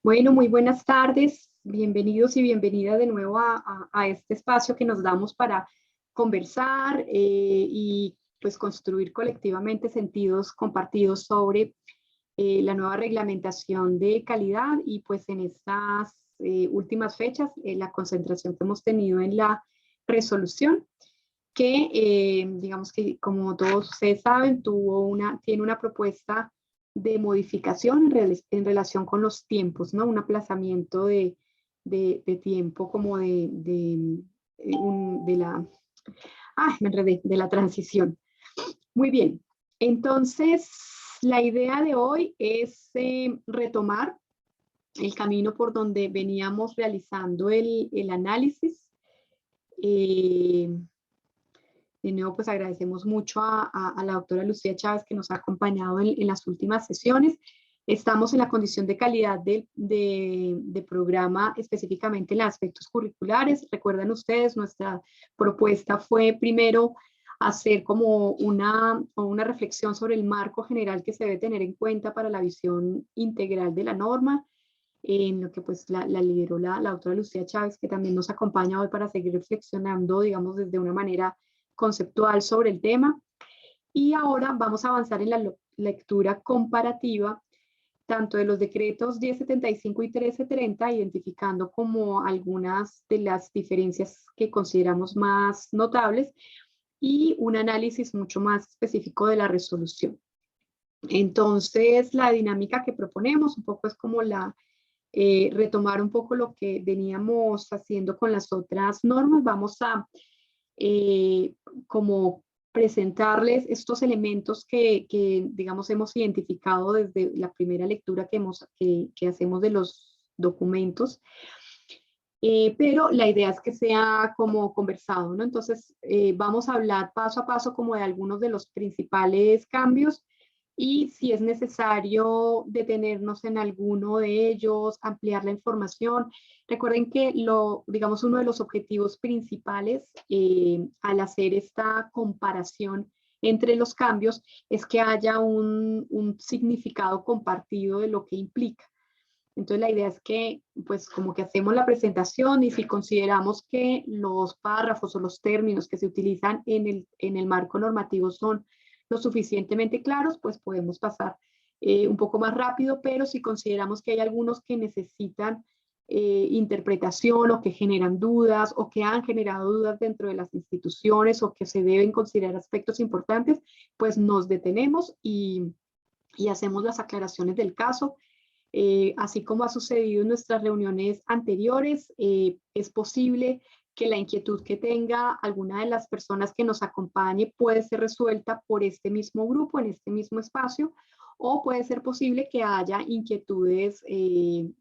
Bueno, muy buenas tardes. Bienvenidos y bienvenida de nuevo a este espacio que nos damos para conversar y pues construir colectivamente sentidos compartidos sobre la nueva reglamentación de calidad y pues en estas últimas fechas la concentración que hemos tenido en la resolución que digamos que como todos ustedes saben tiene una propuesta de modificación en relación con los tiempos, ¿no? Un aplazamiento de tiempo como de la, me enredé, de la transición. Muy bien, entonces la idea de hoy es retomar el camino por donde veníamos realizando el análisis. Eh, de nuevo, pues agradecemos mucho a la doctora Lucía Chávez que nos ha acompañado en las últimas sesiones. Estamos en la condición de calidad de programa, específicamente en los aspectos curriculares. Recuerden ustedes, nuestra propuesta fue primero hacer como una reflexión sobre el marco general que se debe tener en cuenta para la visión integral de la norma, en lo que pues la lideró la doctora Lucía Chávez, que también nos acompaña hoy para seguir reflexionando, digamos, desde una manera conceptual sobre el tema. Y ahora vamos a avanzar en la lectura comparativa tanto de los decretos 1075 y 1330, identificando como algunas de las diferencias que consideramos más notables y un análisis mucho más específico de la resolución. Entonces, la dinámica que proponemos un poco es como retomar un poco lo que veníamos haciendo con las otras normas. Vamos a eh, como presentarles estos elementos que, digamos, hemos identificado desde la primera lectura que hacemos de los documentos. Pero la idea es que sea como conversado, ¿no? Entonces, vamos a hablar paso a paso como de algunos de los principales cambios y si es necesario detenernos en alguno de ellos, ampliar la información. Recuerden que digamos, uno de los objetivos principales al hacer esta comparación entre los cambios es que haya un significado compartido de lo que implica. Entonces la idea es que pues como que hacemos la presentación y si consideramos que los párrafos o los términos que se utilizan en el marco normativo son lo suficientemente claros, pues podemos pasar un poco más rápido, pero si consideramos que hay algunos que necesitan interpretación o que generan dudas o que han generado dudas dentro de las instituciones o que se deben considerar aspectos importantes, pues nos detenemos y hacemos las aclaraciones del caso. Así como ha sucedido en nuestras reuniones anteriores, es posible que la inquietud que tenga alguna de las personas que nos acompañe puede ser resuelta por este mismo grupo, en este mismo espacio, o puede ser posible que haya inquietudes,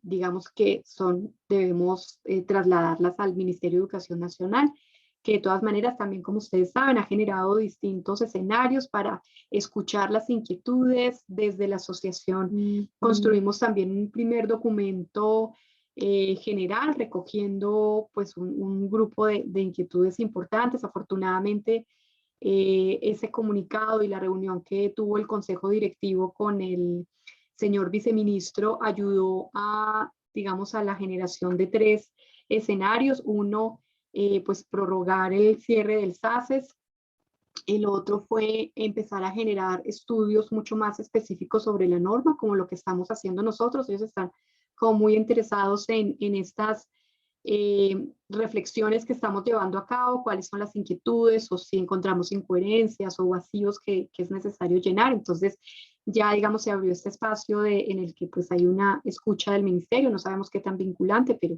digamos que debemos trasladarlas al Ministerio de Educación Nacional, que de todas maneras también, como ustedes saben, ha generado distintos escenarios para escuchar las inquietudes. Desde la asociación construimos también un primer documento general recogiendo pues un grupo de inquietudes importantes. Afortunadamente, ese comunicado y la reunión que tuvo el Consejo Directivo con el señor viceministro ayudó digamos, a la generación de tres escenarios. Uno, pues prorrogar el cierre del SACES. El otro fue empezar a generar estudios mucho más específicos sobre la norma, como lo que estamos haciendo nosotros. Ellos están como muy interesados en estas reflexiones que estamos llevando a cabo, cuáles son las inquietudes o si encontramos incoherencias o vacíos que es necesario llenar. Entonces, ya digamos se abrió este espacio en el que pues hay una escucha del ministerio, no sabemos qué tan vinculante, pero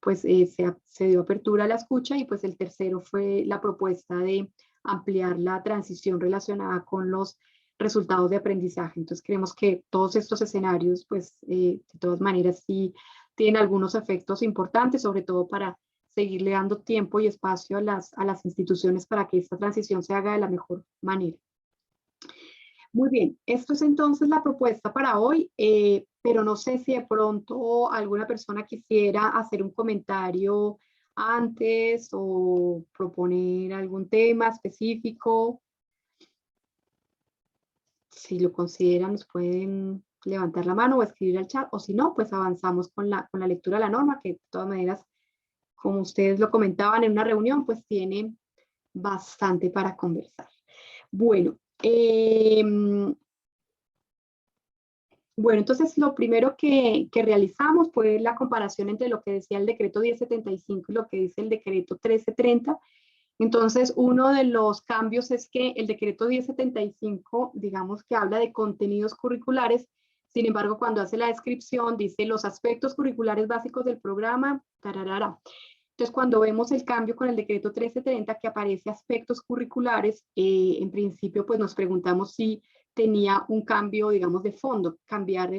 pues se dio apertura a la escucha y pues el tercero fue la propuesta de ampliar la transición relacionada con los resultados de aprendizaje. Entonces creemos que todos estos escenarios pues de todas maneras sí tienen algunos efectos importantes, sobre todo para seguirle dando tiempo y espacio a las instituciones para que esta transición se haga de la mejor manera. Muy bien, esto es entonces la propuesta para hoy, pero no sé si de pronto alguna persona quisiera hacer un comentario antes o proponer algún tema específico. Si lo consideran, nos pueden levantar la mano o escribir al chat, o si no, pues avanzamos con la lectura de la norma, que de todas maneras, como ustedes lo comentaban en una reunión, pues tiene bastante para conversar. Bueno, entonces lo primero que realizamos fue la comparación entre lo que decía el decreto 1075 y lo que dice el decreto 1330. Entonces, uno de los cambios es que el decreto 1075, digamos que habla de contenidos curriculares, sin embargo, cuando hace la descripción, dice los aspectos curriculares básicos del programa, tararara. Entonces, cuando vemos el cambio con el decreto 1330 que aparece aspectos curriculares, en principio, pues nos preguntamos si tenía un cambio, digamos, de fondo, cambiar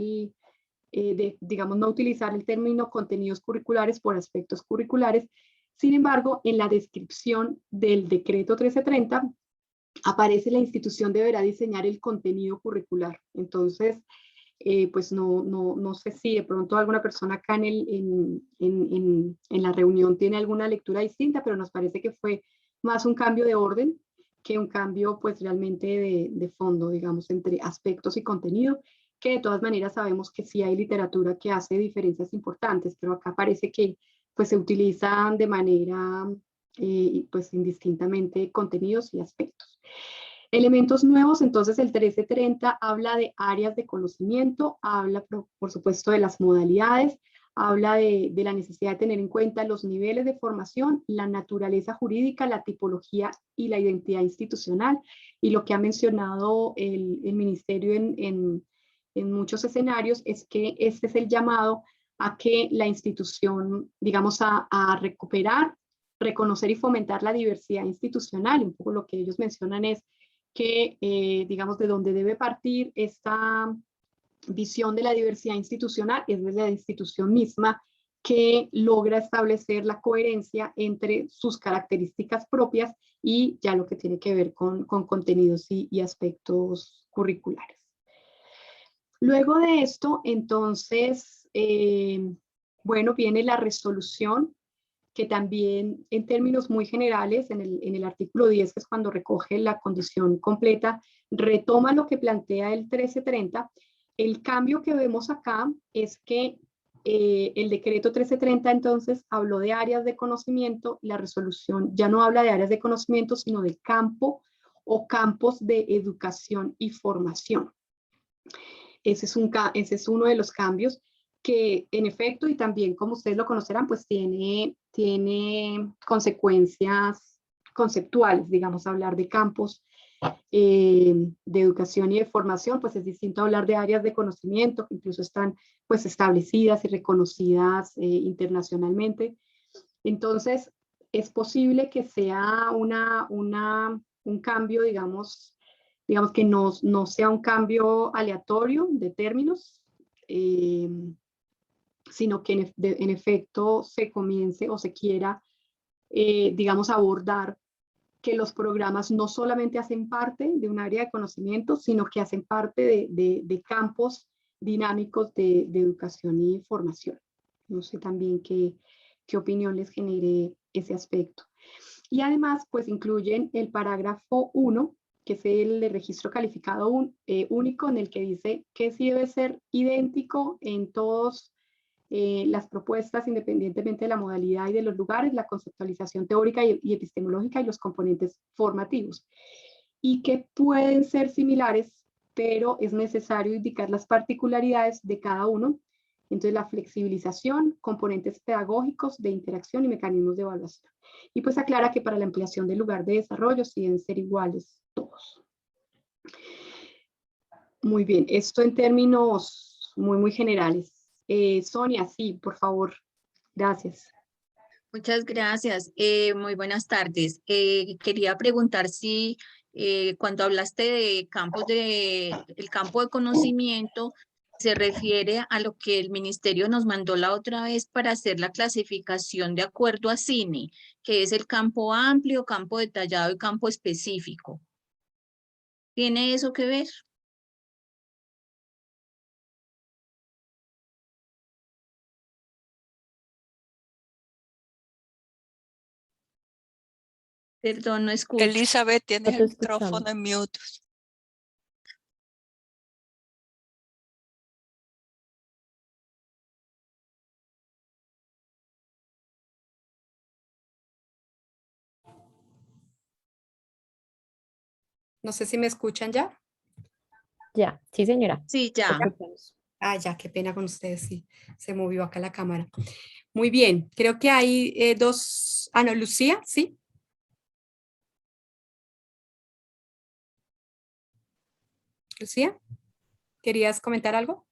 digamos, no utilizar el término contenidos curriculares por aspectos curriculares. Sin embargo, en la descripción del decreto 1330 aparece la institución deberá diseñar el contenido curricular. Entonces, pues no sé si de pronto alguna persona acá en la reunión tiene alguna lectura distinta, pero nos parece que fue más un cambio de orden que un cambio pues realmente de fondo, digamos, entre aspectos y contenido, que de todas maneras sabemos que sí hay literatura que hace diferencias importantes, pero acá parece que pues se utilizan de manera pues indistintamente contenidos y aspectos. Elementos nuevos, entonces el 1330 habla de áreas de conocimiento, habla por supuesto de las modalidades, habla de la necesidad de tener en cuenta los niveles de formación, la naturaleza jurídica, la tipología y la identidad institucional, y lo que ha mencionado el ministerio en muchos escenarios es que este es el llamado a que la institución, digamos, a recuperar, reconocer y fomentar la diversidad institucional. Un poco lo que ellos mencionan es que, digamos, de donde debe partir esta visión de la diversidad institucional es desde la institución misma que logra establecer la coherencia entre sus características propias y ya lo que tiene que ver con contenidos y aspectos curriculares. Luego de esto, entonces, bueno, viene la resolución, que también en términos muy generales, en el artículo 10, que es cuando recoge la condición completa, retoma lo que plantea el 1330. El cambio que vemos acá es que el decreto 1330 entonces habló de áreas de conocimiento, la resolución ya no habla de áreas de conocimiento, sino de campo o campos de educación y formación. Ese es uno de los cambios que en efecto, y también como ustedes lo conocerán, pues tiene consecuencias conceptuales, digamos, hablar de campos de educación y de formación, pues es distinto a hablar de áreas de conocimiento que incluso están pues establecidas y reconocidas internacionalmente. Entonces, es posible que sea un cambio, digamos que no sea un cambio aleatorio de términos, sino que en efecto se comience o se quiera, digamos, abordar que los programas no solamente hacen parte de un área de conocimiento, sino que hacen parte de campos dinámicos de educación y formación. No sé también qué opinión les genere ese aspecto. Y además, pues incluyen el parágrafo 1, que es el de registro calificado único, en el que dice que sí debe ser idéntico en todas las propuestas, independientemente de la modalidad y de los lugares, la conceptualización teórica y epistemológica y los componentes formativos. Y que pueden ser similares, pero es necesario indicar las particularidades de cada uno. Entonces, la flexibilización, componentes pedagógicos de interacción y mecanismos de evaluación. Y pues aclara que para la ampliación del lugar de desarrollo sí deben ser iguales todos. Muy bien, esto en términos muy generales. Sonia, sí, por favor. Gracias. Muchas gracias. Muy buenas tardes. Quería preguntar si cuando hablaste de el campo de conocimiento, se refiere a lo que el ministerio nos mandó la otra vez para hacer la clasificación de acuerdo a CINE, que es el campo amplio, campo detallado y campo específico. ¿Tiene eso que ver? Perdón, no escucho. Elizabeth, tienes No el te escuchamos. micrófono en mute. No sé si me escuchan ya. Ya, sí, señora. Sí, ya. Escuchamos. Ah, ya, qué pena con ustedes, sí. Se movió acá la cámara. Muy bien, creo que hay dos. Ah, no, Lucía, ¿sí? Lucía, ¿querías comentar algo?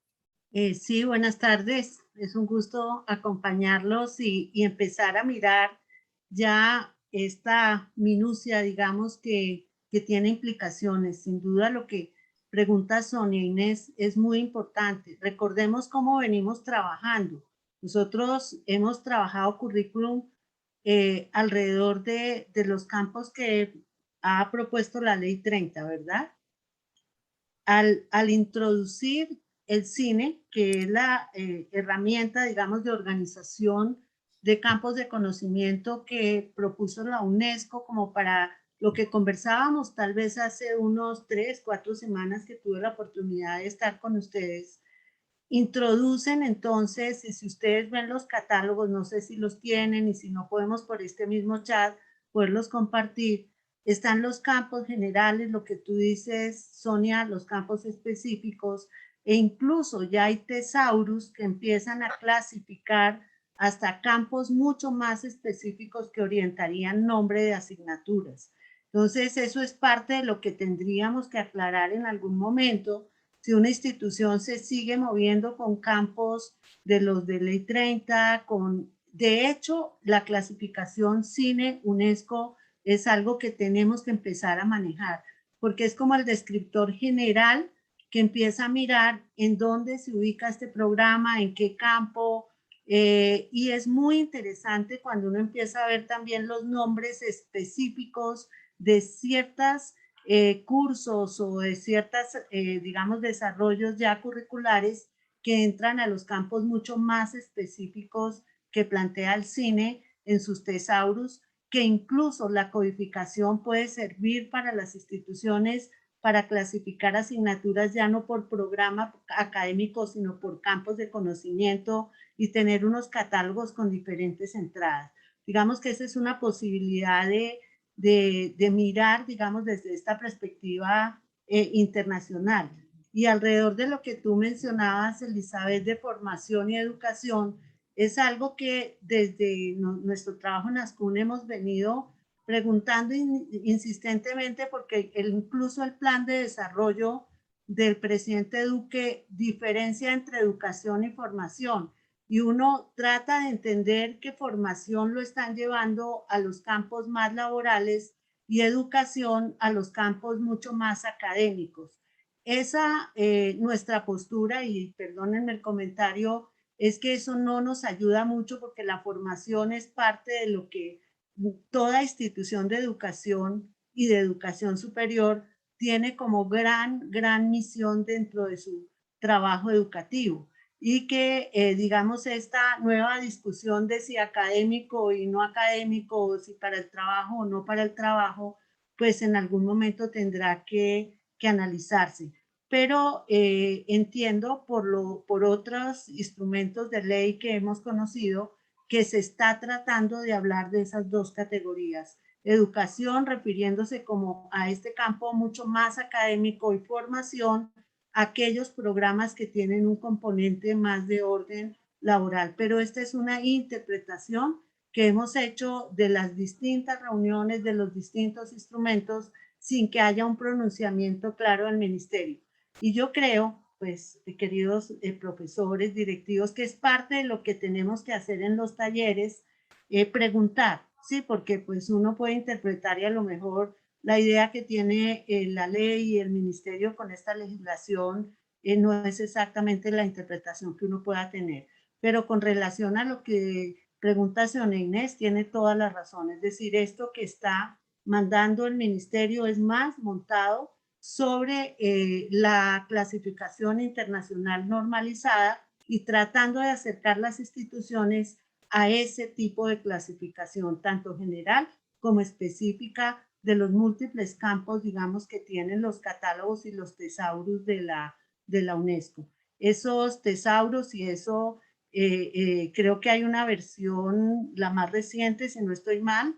Sí, buenas tardes. Es un gusto acompañarlos y empezar a mirar ya esta minucia, digamos, que tiene implicaciones. Sin duda lo que pregunta Sonia Inés es muy importante. Recordemos cómo venimos trabajando. Nosotros hemos trabajado currículum alrededor de los campos que ha propuesto la Ley 30, ¿verdad? Al introducir el cine, que es la herramienta, digamos, de organización de campos de conocimiento que propuso la UNESCO como para lo que conversábamos tal vez hace unos 3, 4 semanas que tuve la oportunidad de estar con ustedes, introducen entonces, y si ustedes ven los catálogos, no sé si los tienen y si no podemos por este mismo chat poderlos compartir, están los campos generales, lo que tú dices, Sonia, los campos específicos, e incluso ya hay tesaurus que empiezan a clasificar hasta campos mucho más específicos que orientarían nombre de asignaturas. Entonces, eso es parte de lo que tendríamos que aclarar en algún momento. Si una institución se sigue moviendo con campos de los de Ley 30, de hecho, la clasificación cine UNESCO es algo que tenemos que empezar a manejar, porque es como el descriptor general que empieza a mirar en dónde se ubica este programa, en qué campo, y es muy interesante cuando uno empieza a ver también los nombres específicos de ciertas cursos o de ciertas, digamos, desarrollos ya curriculares que entran a los campos mucho más específicos que plantea el cine en sus tesaurus, que incluso la codificación puede servir para las instituciones para clasificar asignaturas ya no por programa académico, sino por campos de conocimiento y tener unos catálogos con diferentes entradas. Digamos que esa es una posibilidad de mirar, digamos, desde esta perspectiva internacional. Y alrededor de lo que tú mencionabas, Elizabeth, de formación y educación, es algo que desde nuestro trabajo en ASCUN hemos venido preguntando insistentemente porque incluso el plan de desarrollo del presidente Duque diferencia entre educación y formación. Y uno trata de entender que formación lo están llevando a los campos más laborales y educación a los campos mucho más académicos. Esa nuestra postura, y perdónenme el comentario, es que eso no nos ayuda mucho porque la formación es parte de lo que toda institución de educación y de educación superior tiene como gran misión dentro de su trabajo educativo. Y que, digamos, esta nueva discusión de si académico y no académico, o si para el trabajo o no para el trabajo, pues en algún momento tendrá que analizarse. Pero entiendo por otros instrumentos de ley que hemos conocido que se está tratando de hablar de esas dos categorías. Educación refiriéndose como a este campo mucho más académico y formación, aquellos programas que tienen un componente más de orden laboral. Pero esta es una interpretación que hemos hecho de las distintas reuniones, de los distintos instrumentos, sin que haya un pronunciamiento claro del ministerio. Y yo creo, pues, queridos profesores, directivos, que es parte de lo que tenemos que hacer en los talleres, preguntar, ¿sí? Porque pues uno puede interpretar y a lo mejor la idea que tiene la ley y el ministerio con esta legislación no es exactamente la interpretación que uno pueda tener. Pero con relación a lo que pregunta Señora Inés, tiene toda la razón. Es decir, esto que está mandando el ministerio es más montado sobre la clasificación internacional normalizada y tratando de acercar las instituciones a ese tipo de clasificación, tanto general como específica de los múltiples campos, digamos, que tienen los catálogos y los tesaurus de la UNESCO. Esos tesauros y eso, creo que hay una versión, la más reciente, si no estoy mal,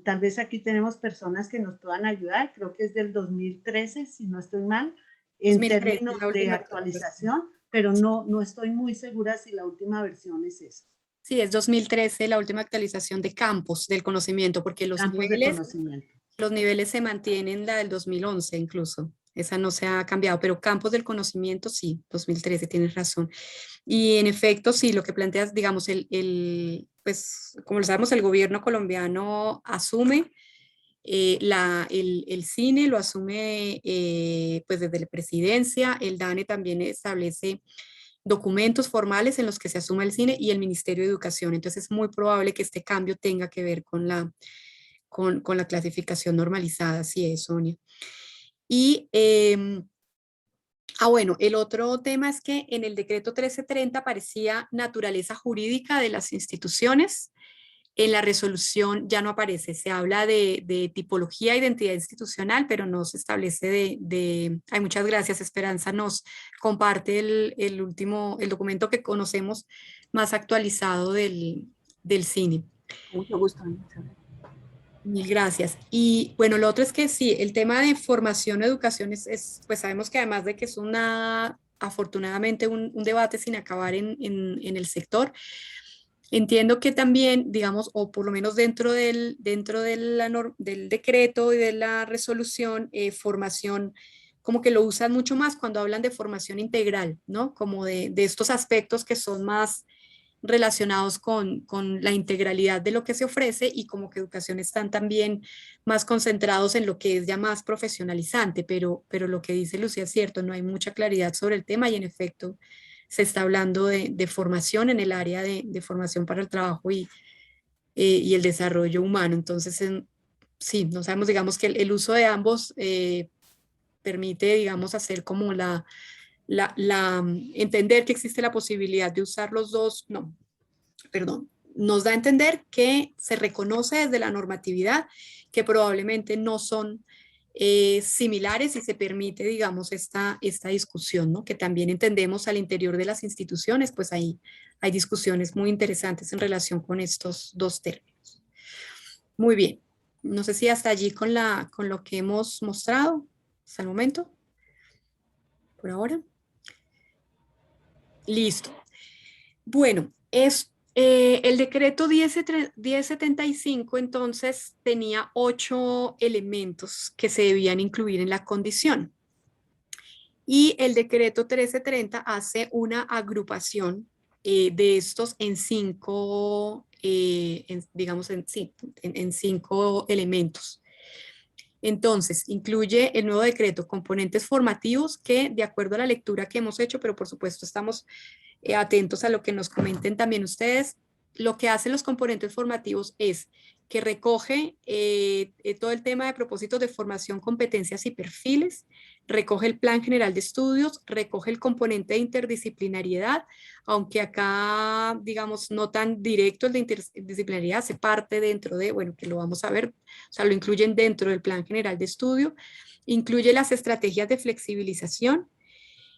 Tal vez aquí tenemos personas que nos puedan ayudar, creo que es del 2013, si no estoy mal, en 2013, términos la de última actualización, pero no estoy muy segura si la última versión es esa. Sí, es 2013 la última actualización de campos del conocimiento, porque Campos de conocimiento. los niveles se mantienen, la del 2011 incluso. Esa no se ha cambiado, pero campos del conocimiento sí, 2013, tienes razón. Y en efecto, sí, lo que planteas, digamos, pues como lo sabemos, el gobierno colombiano asume el cine, lo asume pues desde la presidencia, el DANE también establece documentos formales en los que se asume el cine y el Ministerio de Educación. Entonces es muy probable que este cambio tenga que ver con la clasificación normalizada, así es, Sonia. Y bueno, el otro tema es que en el decreto 1330 aparecía naturaleza jurídica de las instituciones. En la resolución ya no aparece, se habla de tipología, identidad institucional, pero no se establece Ay, muchas gracias, Esperanza nos comparte el documento que conocemos más actualizado del cine. Mucho gusto. Mil gracias. Y bueno, lo otro es que sí, el tema de formación, educación pues sabemos que además de que es afortunadamente un debate sin acabar en el sector, entiendo que también, digamos, o por lo menos del decreto y de la resolución, formación, como que lo usan mucho más cuando hablan de formación integral, ¿no? Como de estos aspectos que son más relacionados con la integralidad de lo que se ofrece y como que educación están también más concentrados en lo que es ya más profesionalizante, pero lo que dice Lucía es cierto, no hay mucha claridad sobre el tema y en efecto se está hablando de formación en el área de formación para el trabajo y el desarrollo humano. Entonces, sí, no sabemos, digamos que el uso de ambos permite, digamos, hacer como entender que existe la posibilidad de usar los dos, no, perdón, nos da a entender que se reconoce desde la normatividad que probablemente no son similares y se permite, digamos, esta discusión, ¿no? Que también entendemos al interior de las instituciones, pues hay discusiones muy interesantes en relación con estos dos términos. Muy bien, no sé si hasta allí con lo que hemos mostrado hasta el momento, por ahora. Listo. Bueno, el decreto 1075 entonces tenía 8 elementos que se debían incluir en la condición. Y el decreto 1330 hace una agrupación de estos en 5, digamos, en 5 elementos. Entonces, incluye el nuevo decreto componentes formativos que, de acuerdo a la lectura que hemos hecho, pero por supuesto estamos atentos a lo que nos comenten también ustedes, lo que hacen los componentes formativos es que recoge todo el tema de propósitos de formación, competencias y perfiles, recoge el plan general de estudios, recoge el componente de interdisciplinariedad, aunque acá, digamos, no tan directo el de interdisciplinariedad, se parte dentro de, bueno, que lo vamos a ver, o sea, lo incluyen dentro del plan general de estudio, incluye las estrategias de flexibilización,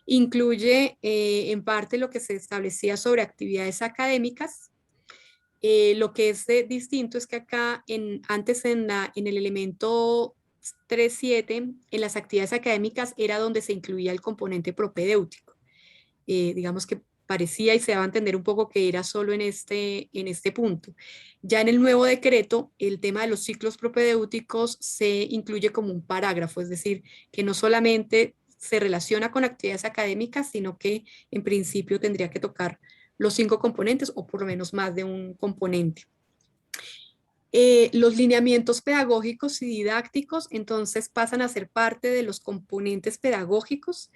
incluye en parte lo que se establecía sobre actividades académicas. Lo que es distinto es que acá, antes en el elemento 3.7, en las actividades académicas era donde se incluía el componente propedéutico. Digamos que parecía y se daba a entender un poco que era solo en este punto. Ya en el nuevo decreto, el tema de los ciclos propedéuticos se incluye como un parágrafo, es decir, que no solamente se relaciona con actividades académicas, sino que en principio tendría que tocar los 5 componentes o por lo menos más de un componente. Los lineamientos pedagógicos y didácticos entonces pasan a ser parte de los componentes pedagógicos.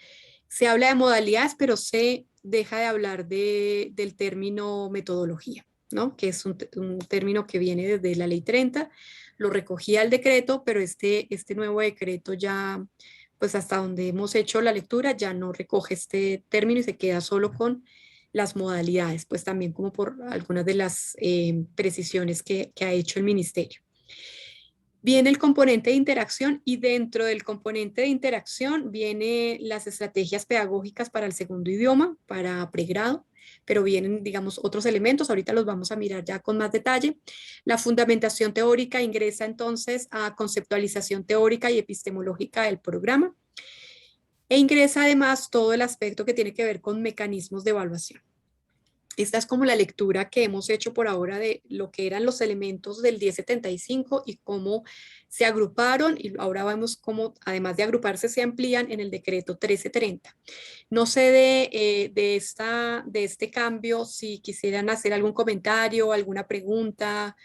Se habla de modalidades, pero se deja de hablar del término metodología, ¿no? Que es un término que viene desde la ley 30, lo recogía el decreto, pero este nuevo decreto ya, pues hasta donde hemos hecho la lectura, ya no recoge este término y se queda solo con las modalidades, pues también como por algunas de las precisiones que ha hecho el ministerio. Viene el componente de interacción y dentro del componente de interacción vienen las estrategias pedagógicas para el segundo idioma, para pregrado, pero vienen, digamos, otros elementos, ahorita los vamos a mirar ya con más detalle. La fundamentación teórica ingresa entonces a conceptualización teórica y epistemológica del programa, e ingresa además todo el aspecto que tiene que ver con mecanismos de evaluación. Esta es como la lectura que hemos hecho por ahora de lo que eran los elementos del 1075 y cómo se agruparon, y ahora vemos cómo además de agruparse se amplían en el decreto 1330. No sé de este cambio si quisieran hacer algún comentario, alguna pregunta,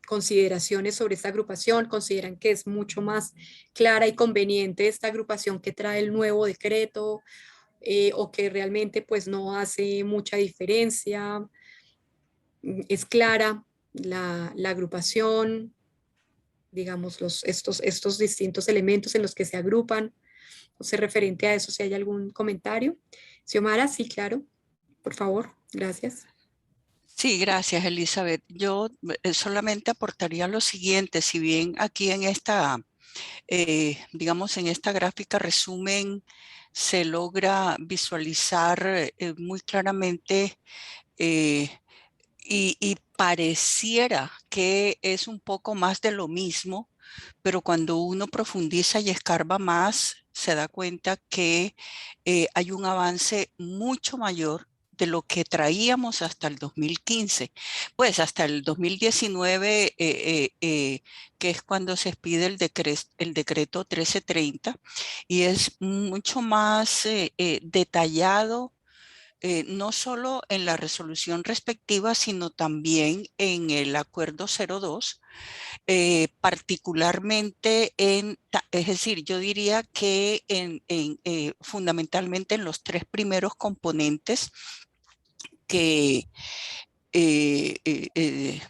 consideraciones sobre esta agrupación. ¿Consideran que es mucho más clara y conveniente esta agrupación que trae el nuevo decreto? O que realmente pues no hace mucha diferencia, es clara la agrupación, digamos, estos distintos elementos en los que se agrupan. No sé, referente a eso, si hay algún comentario. Xiomara, sí, claro, por favor, gracias. Sí, gracias, Elizabeth. Yo solamente aportaría lo siguiente, si bien aquí en esta, digamos, en esta gráfica resumen se logra visualizar muy claramente y pareciera que es un poco más de lo mismo, pero cuando uno profundiza y escarba más, se da cuenta que hay un avance mucho mayor de lo que traíamos hasta el 2015, pues hasta el 2019, que es cuando se expide el decreto 1330, y es mucho más detallado, no solo en la resolución respectiva, sino también en el acuerdo 02, particularmente es decir, yo diría que fundamentalmente en los tres primeros componentes que en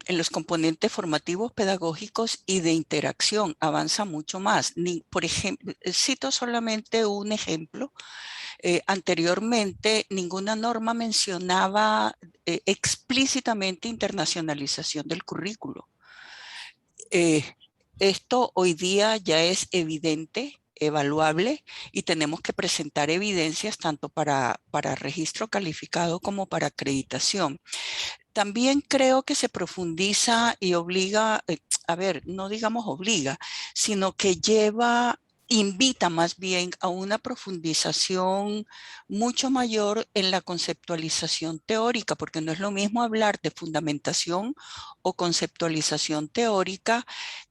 los componentes formativos, pedagógicos y de interacción avanza mucho más. Por ejemplo, cito solamente un ejemplo. Anteriormente, ninguna norma mencionaba explícitamente internacionalización del currículo. Esto hoy día ya es evidente, evaluable, y tenemos que presentar evidencias tanto para registro calificado como para acreditación. También creo que se profundiza y obliga, a ver, no digamos obliga, sino que invita más bien a una profundización mucho mayor en la conceptualización teórica, porque no es lo mismo hablar de fundamentación o conceptualización teórica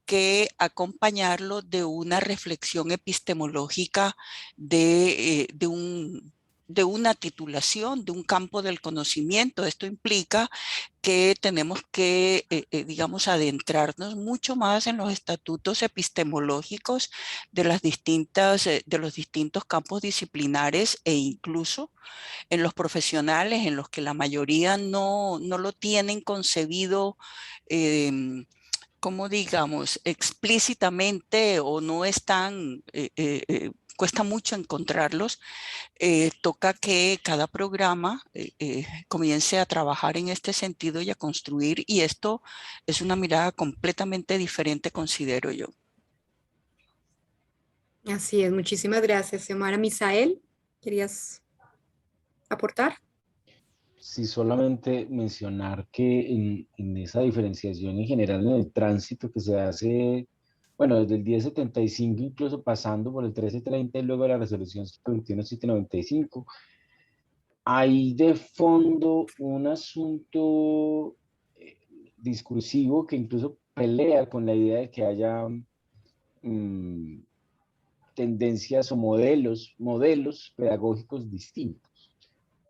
que acompañarlo de una reflexión epistemológica de una titulación, de un campo del conocimiento. Esto implica que tenemos que, digamos, adentrarnos mucho más en los estatutos epistemológicos de los distintos campos disciplinares, e incluso en los profesionales en los que la mayoría no lo tienen concebido, como digamos, explícitamente, o no están, cuesta mucho encontrarlos. Toca que cada programa comience a trabajar en este sentido y a construir, y esto es una mirada completamente diferente, considero yo. Así es, muchísimas gracias, Xiomara. Misael, ¿querías aportar? Sí, solamente mencionar que en esa diferenciación en general en el tránsito que se hace, bueno, desde el 1075, incluso pasando por el 1330 y luego la resolución 121-795, hay de fondo un asunto discursivo que incluso pelea con la idea de que haya tendencias o modelos pedagógicos distintos.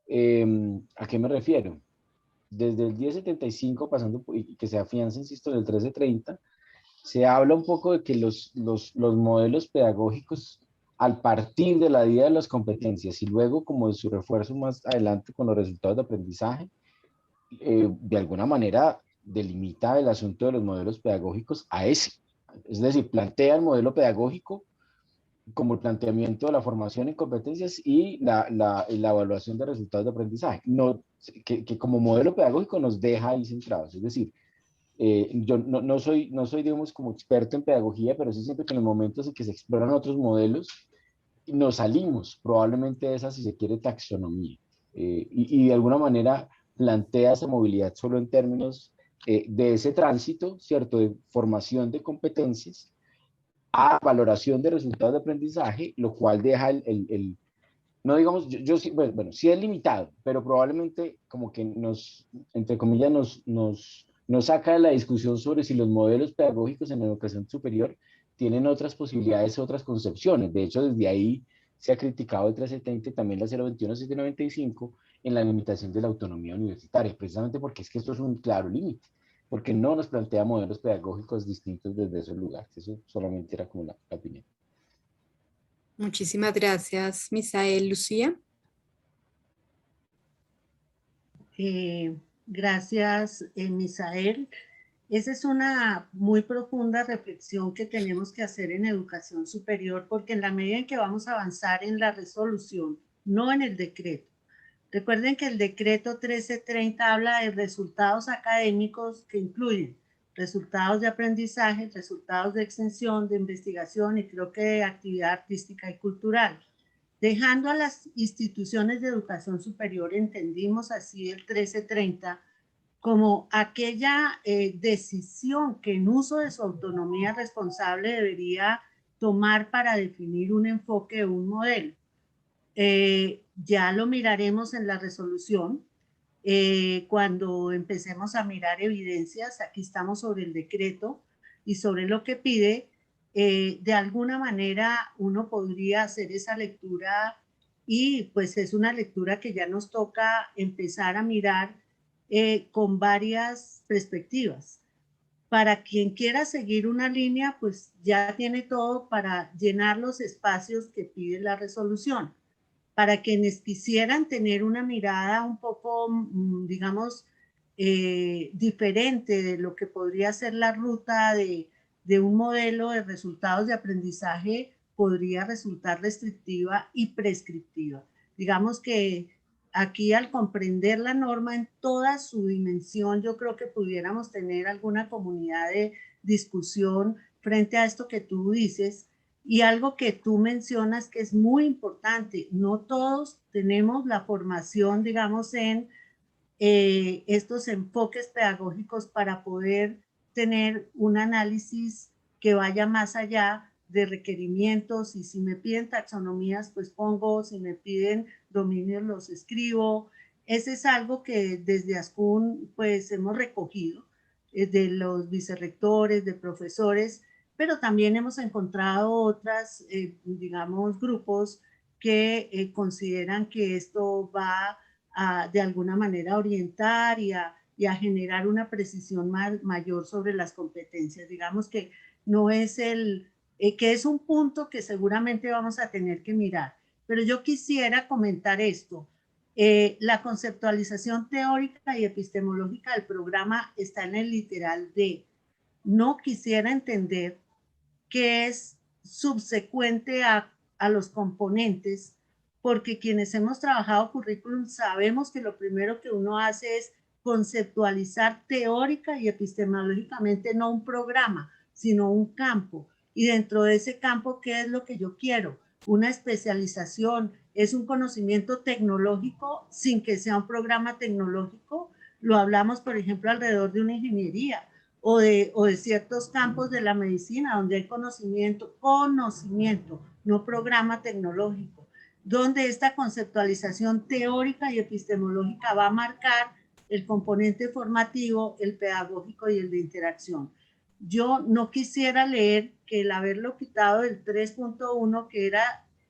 ¿A qué me refiero? Desde el 1075, pasando y que se afianza, insisto, del 1330, se habla un poco de que los modelos pedagógicos, al partir de la idea de las competencias y luego como de su refuerzo más adelante con los resultados de aprendizaje, de alguna manera delimita el asunto de los modelos pedagógicos a ese. Es decir, plantea el modelo pedagógico como el planteamiento de la formación en competencias y la evaluación de resultados de aprendizaje. No, que como modelo pedagógico nos deja ahí centrados. Es decir, yo no soy, digamos, como experto en pedagogía, pero sí siento que en los momentos en que se exploran otros modelos, nos salimos probablemente de esa, si se quiere, taxonomía. y de alguna manera plantea esa movilidad solo en términos de ese tránsito, ¿cierto? De formación de competencias a valoración de resultados de aprendizaje, lo cual deja no digamos, yo sí, bueno, sí es limitado, pero probablemente como que entre comillas, nos saca de la discusión sobre si los modelos pedagógicos en la educación superior tienen otras posibilidades, otras concepciones. De hecho, desde ahí se ha criticado el 370 y también la 021-795 en la limitación de la autonomía universitaria, precisamente porque es que esto es un claro límite, porque no nos plantea modelos pedagógicos distintos desde esos lugares. Eso solamente era como la opinión. Muchísimas gracias, Misael. Lucía. Gracias, Misael. Esa es una muy profunda reflexión que tenemos que hacer en educación superior, porque en la medida en que vamos a avanzar en la resolución, no en el decreto. Recuerden que el decreto 1330 habla de resultados académicos que incluyen resultados de aprendizaje, resultados de extensión, de investigación y creo que de actividad artística y cultural. Dejando a las instituciones de educación superior, entendimos así el 1330, como aquella decisión que en uso de su autonomía responsable debería tomar para definir un enfoque o un modelo. Ya lo miraremos en la resolución. Cuando empecemos a mirar evidencias, aquí estamos sobre el decreto y sobre lo que pide, de alguna manera uno podría hacer esa lectura y pues es una lectura que ya nos toca empezar a mirar con varias perspectivas. Para quien quiera seguir una línea, pues ya tiene todo para llenar los espacios que pide la resolución. Para quienes quisieran tener una mirada un poco, digamos, diferente de lo que podría ser la ruta de un modelo de resultados de aprendizaje, podría resultar restrictiva y prescriptiva. Digamos que aquí al comprender la norma en toda su dimensión, yo creo que pudiéramos tener alguna comunidad de discusión frente a esto que tú dices. Y algo que tú mencionas que es muy importante, no todos tenemos la formación, digamos, en estos enfoques pedagógicos para poder tener un análisis que vaya más allá de requerimientos, y si me piden taxonomías, pues pongo, si me piden dominios, los escribo. Ese es algo que desde ASCUN pues hemos recogido de los vicerrectores, de profesores, pero también hemos encontrado otras, digamos, grupos que consideran que esto va a, de alguna manera, orientar y a generar una precisión mayor sobre las competencias. Digamos que no es que es un punto que seguramente vamos a tener que mirar. Pero yo quisiera comentar esto. La conceptualización teórica y epistemológica del programa está en el literal D. No quisiera entender que es subsecuente a los componentes, porque quienes hemos trabajado currículum sabemos que lo primero que uno hace es conceptualizar teórica y epistemológicamente no un programa, sino un campo. Y dentro de ese campo, ¿qué es lo que yo quiero? Una especialización, es un conocimiento tecnológico sin que sea un programa tecnológico. Lo hablamos, por ejemplo, alrededor de una ingeniería o de ciertos campos de la medicina donde hay conocimiento, no programa tecnológico, donde esta conceptualización teórica y epistemológica va a marcar el componente formativo, el pedagógico y el de interacción. Yo no quisiera leer que el haberlo quitado del 3.1,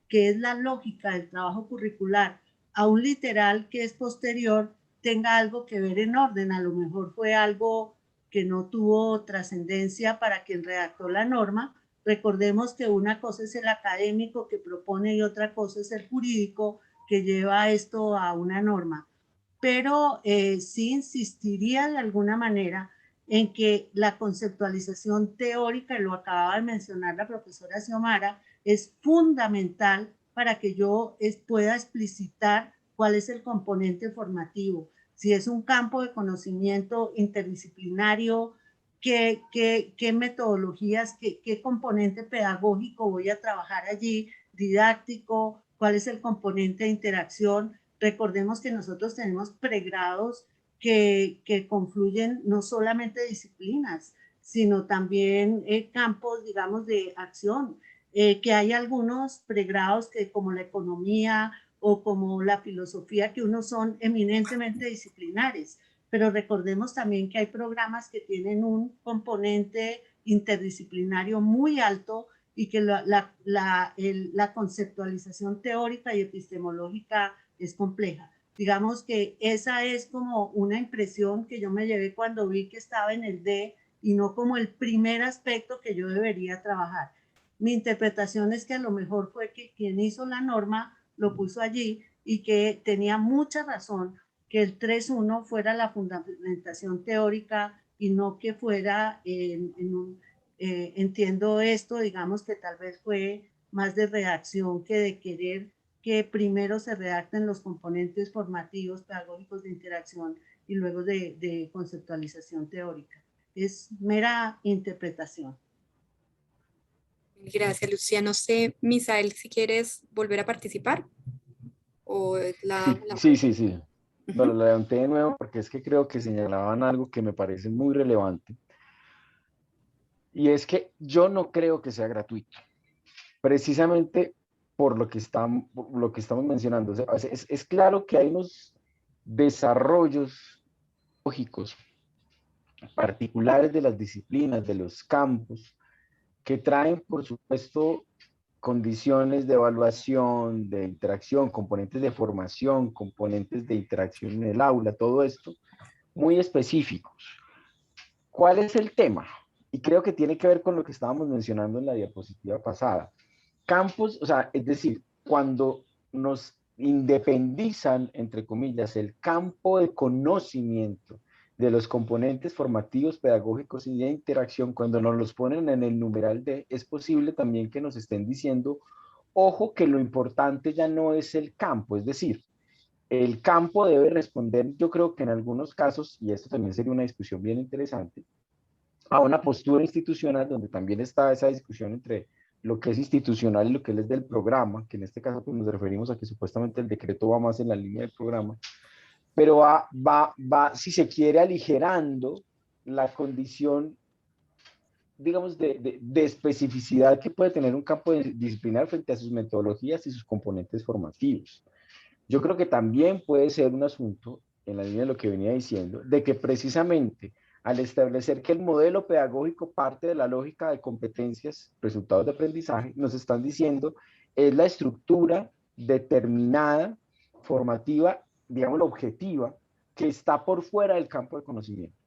que es la lógica del trabajo curricular, a un literal que es posterior, tenga algo que ver en orden. A lo mejor fue algo que no tuvo trascendencia para quien redactó la norma. Recordemos que una cosa es el académico que propone y otra cosa es el jurídico que lleva esto a una norma. Pero sí insistiría de alguna manera en que la conceptualización teórica, y lo acababa de mencionar la profesora Xiomara, es fundamental para que yo pueda explicitar cuál es el componente formativo. Si es un campo de conocimiento interdisciplinario, qué metodologías, qué componente pedagógico voy a trabajar allí, didáctico, cuál es el componente de interacción, Recordemos que nosotros tenemos pregrados que confluyen no solamente disciplinas, sino también campos, digamos, de acción, que hay algunos pregrados que como la economía o como la filosofía, que unos son eminentemente disciplinares, pero recordemos también que hay programas que tienen un componente interdisciplinario muy alto y que la conceptualización teórica y epistemológica es compleja. Digamos que esa es como una impresión que yo me llevé cuando vi que estaba en el D y no como el primer aspecto que yo debería trabajar. Mi interpretación es que a lo mejor fue que quien hizo la norma lo puso allí y que tenía mucha razón que el 3.1 fuera la fundamentación teórica y no que fuera entiendo esto, digamos que tal vez fue más de redacción que de querer que primero se redacten los componentes formativos, pedagógicos de interacción y luego de conceptualización teórica. Es mera interpretación. Gracias, Lucía. No sé, Misael, si quieres volver a participar. O Sí. No, lo levanté de nuevo porque es que creo que señalaban algo que me parece muy relevante. Y es que yo no creo que sea gratuito. Precisamente por lo que estamos mencionando. O sea, es claro que hay unos desarrollos lógicos particulares de las disciplinas, de los campos, que traen, por supuesto, condiciones de evaluación, de interacción, componentes de formación, componentes de interacción en el aula, todo esto muy específicos. ¿Cuál es el tema? Y creo que tiene que ver con lo que estábamos mencionando en la diapositiva pasada. Campos, o sea, es decir, cuando nos independizan, entre comillas, el campo de conocimiento de los componentes formativos, pedagógicos y de interacción, cuando nos los ponen en el numeral D, es posible también que nos estén diciendo, ojo, que lo importante ya no es el campo, es decir, el campo debe responder, yo creo que en algunos casos, y esto también sería una discusión bien interesante, a una postura institucional donde también está esa discusión entre lo que es institucional y lo que es del programa, que en este caso pues, nos referimos a que supuestamente el decreto va más en la línea del programa, pero va, si se quiere, aligerando la condición, digamos, de especificidad que puede tener un campo disciplinar frente a sus metodologías y sus componentes formativos. Yo creo que también puede ser un asunto, en la línea de lo que venía diciendo, de que precisamente al establecer que el modelo pedagógico parte de la lógica de competencias, resultados de aprendizaje, nos están diciendo es la estructura determinada, formativa, digamos, objetiva, que está por fuera del campo de conocimiento.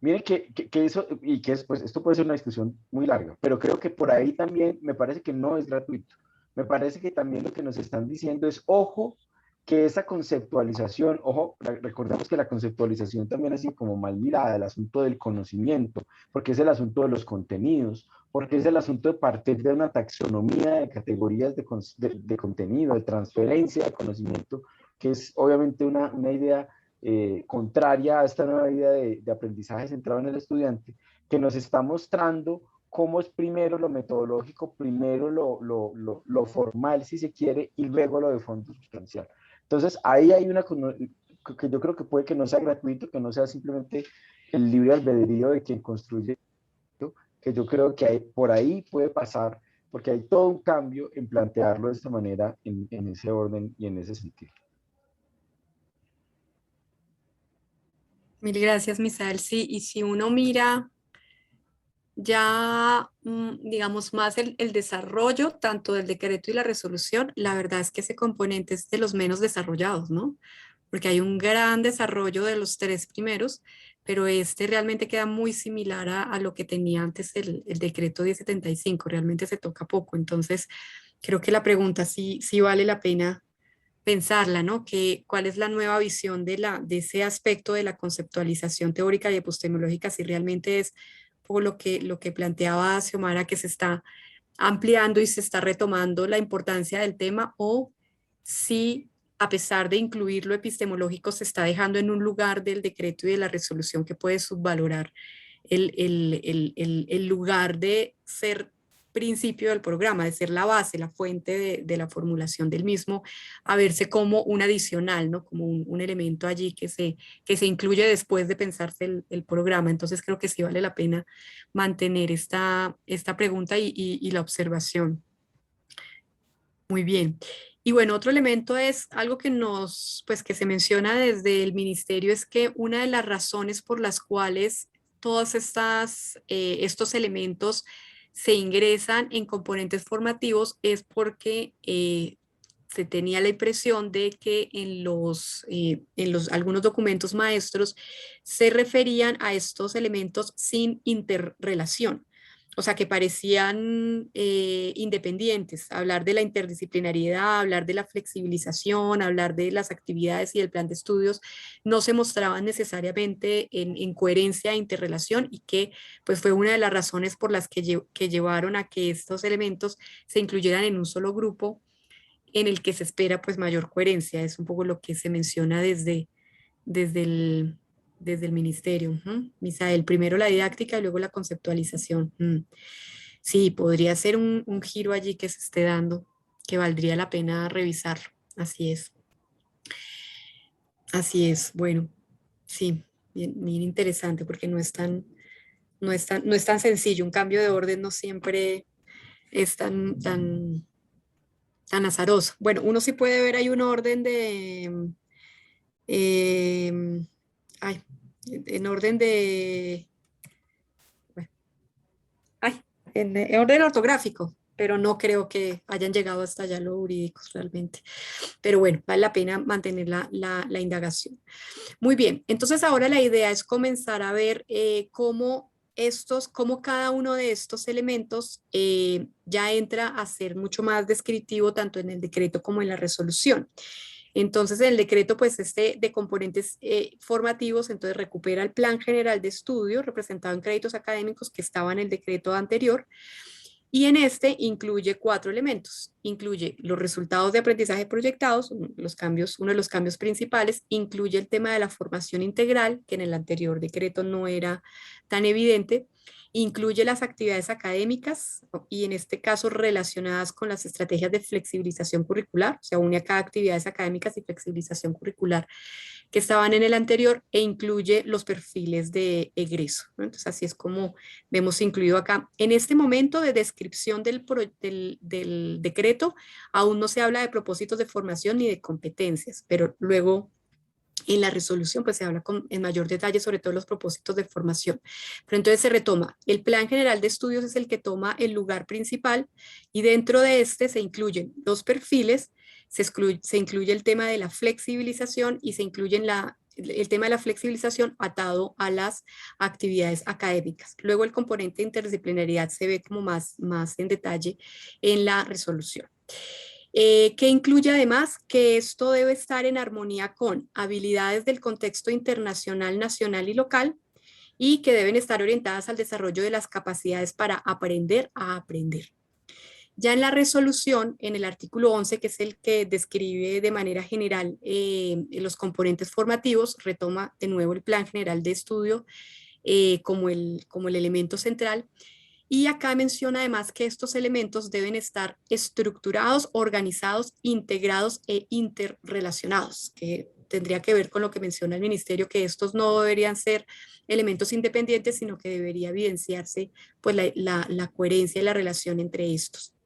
Miren que eso, y que pues, esto puede ser una discusión muy larga, pero creo que por ahí también me parece que no es gratuito. Me parece que también lo que nos están diciendo es, ojo, que esa conceptualización, ojo, recordemos que la conceptualización también ha sido como mal mirada, el asunto del conocimiento, porque es el asunto de los contenidos, porque es el asunto de partir de una taxonomía de categorías de contenido, de transferencia de conocimiento, que es obviamente una idea contraria a esta nueva idea de aprendizaje centrado en el estudiante, que nos está mostrando cómo es primero lo metodológico, primero lo formal, si se quiere, y luego lo de fondo sustancial. Entonces, ahí hay una que yo creo que puede que no sea gratuito, que no sea simplemente el libre albedrío de quien construye, que yo creo que por ahí puede pasar, porque hay todo un cambio en plantearlo de esta manera, en ese orden y en ese sentido. Mil gracias, Misael. Sí, y si uno mira ya, digamos, más el desarrollo tanto del decreto y la resolución, la verdad es que ese componente es de los menos desarrollados, ¿no? Porque hay un gran desarrollo de los tres primeros, pero este realmente queda muy similar a lo que tenía antes el decreto 1075, realmente se toca poco. Entonces, creo que la pregunta sí vale la pena pensarla, ¿no? ¿Cuál es la nueva visión de ese aspecto de la conceptualización teórica y epistemológica? Si realmente es por lo que planteaba Xiomara, que se está ampliando y se está retomando la importancia del tema, o si a pesar de incluir lo epistemológico se está dejando en un lugar del decreto y de la resolución que puede subvalorar el lugar de ser principio del programa, de ser la base, la fuente de la formulación del mismo, a verse como un adicional, ¿no? Como un elemento allí que se incluye después de pensarse el programa. Entonces creo que sí vale la pena mantener esta pregunta y la observación. Muy bien. Y bueno, otro elemento es algo que pues que se menciona desde el ministerio, es que una de las razones por las cuales todos estos elementos se ingresan en componentes formativos es porque se tenía la impresión de que en algunos documentos maestros se referían a estos elementos sin interrelación. O sea, que parecían independientes. Hablar de la interdisciplinariedad, hablar de la flexibilización, hablar de las actividades y del plan de estudios, no se mostraban necesariamente en coherencia e interrelación, y que pues fue una de las razones por las que llevaron a que estos elementos se incluyeran en un solo grupo en el que se espera pues mayor coherencia. Es un poco lo que se menciona desde el ministerio. Misael, primero la didáctica y luego la conceptualización. Sí, podría ser un giro allí que se esté dando, que valdría la pena revisarlo. Así es. Así es. Bueno, sí, bien interesante, porque no es tan sencillo. Un cambio de orden no siempre es tan azaroso. Bueno, uno sí puede ver, hay un orden em, en orden de, bueno, en orden ortográfico, pero no creo que hayan llegado hasta allá los jurídicos realmente. Pero bueno, vale la pena mantener la indagación. Muy bien, entonces ahora la idea es comenzar a ver cómo cada uno de estos elementos ya entra a ser mucho más descriptivo tanto en el decreto como en la resolución. Entonces, el decreto, pues, de componentes formativos, entonces recupera el plan general de estudio representado en créditos académicos que estaba en el decreto anterior, y en este incluye 4 elementos. Incluye los resultados de aprendizaje proyectados, uno de los cambios principales, incluye el tema de la formación integral, que en el anterior decreto no era tan evidente, incluye las actividades académicas y en este caso relacionadas con las estrategias de flexibilización curricular, o sea, une acá actividades académicas y flexibilización curricular que estaban en el anterior, e incluye los perfiles de egreso, ¿no? Entonces así es como vemos incluido acá. En este momento de descripción del decreto aún no se habla de propósitos de formación ni de competencias, pero luego en la resolución pues se habla en mayor detalle sobre todo los propósitos de formación. Pero entonces se retoma, el plan general de estudios es el que toma el lugar principal, y dentro de este se incluyen los perfiles, se incluye el tema de la flexibilización y se incluye el tema de la flexibilización atado a las actividades académicas. Luego el componente de interdisciplinariedad se ve como más en detalle en la resolución. Que incluye además que esto debe estar en armonía con habilidades del contexto internacional, nacional y local, y que deben estar orientadas al desarrollo de las capacidades para aprender a aprender. Ya en la resolución, en el artículo 11, que es el que describe de manera general los componentes formativos, retoma de nuevo el plan general de estudio como el elemento central. Y acá menciona además que estos elementos deben estar estructurados, organizados, integrados e interrelacionados, que tendría que ver con lo que menciona el ministerio, que estos no deberían ser elementos independientes, sino que debería evidenciarse pues, la coherencia y la relación entre estos,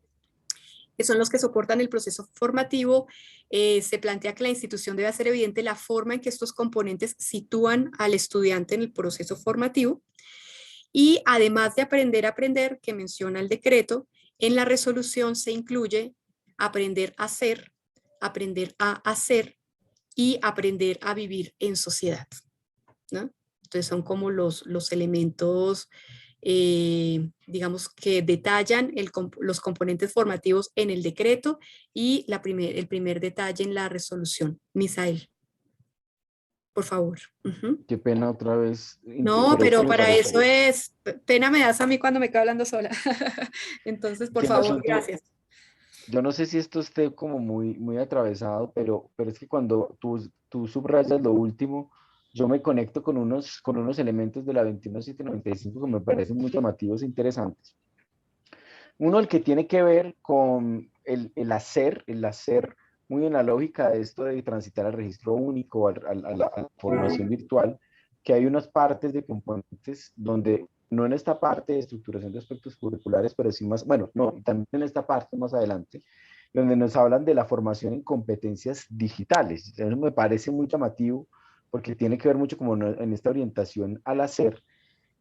que son los que soportan el proceso formativo. Se plantea que la institución debe hacer evidente la forma en que estos componentes sitúan al estudiante en el proceso formativo. Y además de aprender a aprender, que menciona el decreto, en la resolución se incluye aprender a ser, aprender a hacer y aprender a vivir en sociedad, ¿no? Entonces son como los elementos, digamos, que detallan los componentes formativos en el decreto y el primer detalle en la resolución. Misael, por favor. Qué pena otra vez. No, Es que pero me para parece eso es, pena me das a mí cuando me quedo hablando sola. Entonces, por que el favor, asunto, gracias. yo no sé si esto esté como muy atravesado, pero es que cuando tú subrayas lo último, yo me conecto con unos elementos de la 21795 que me parecen muy llamativos e interesantes. Uno, el que tiene que ver con el hacer muy en la lógica de esto de transitar al registro único, a la formación virtual, que hay unas partes de componentes donde, no en esta parte de estructuración de aspectos curriculares, pero sí más, bueno, no, también en esta parte más adelante, donde nos hablan de la formación en competencias digitales. Eso me parece muy llamativo, porque tiene que ver mucho como en esta orientación al hacer.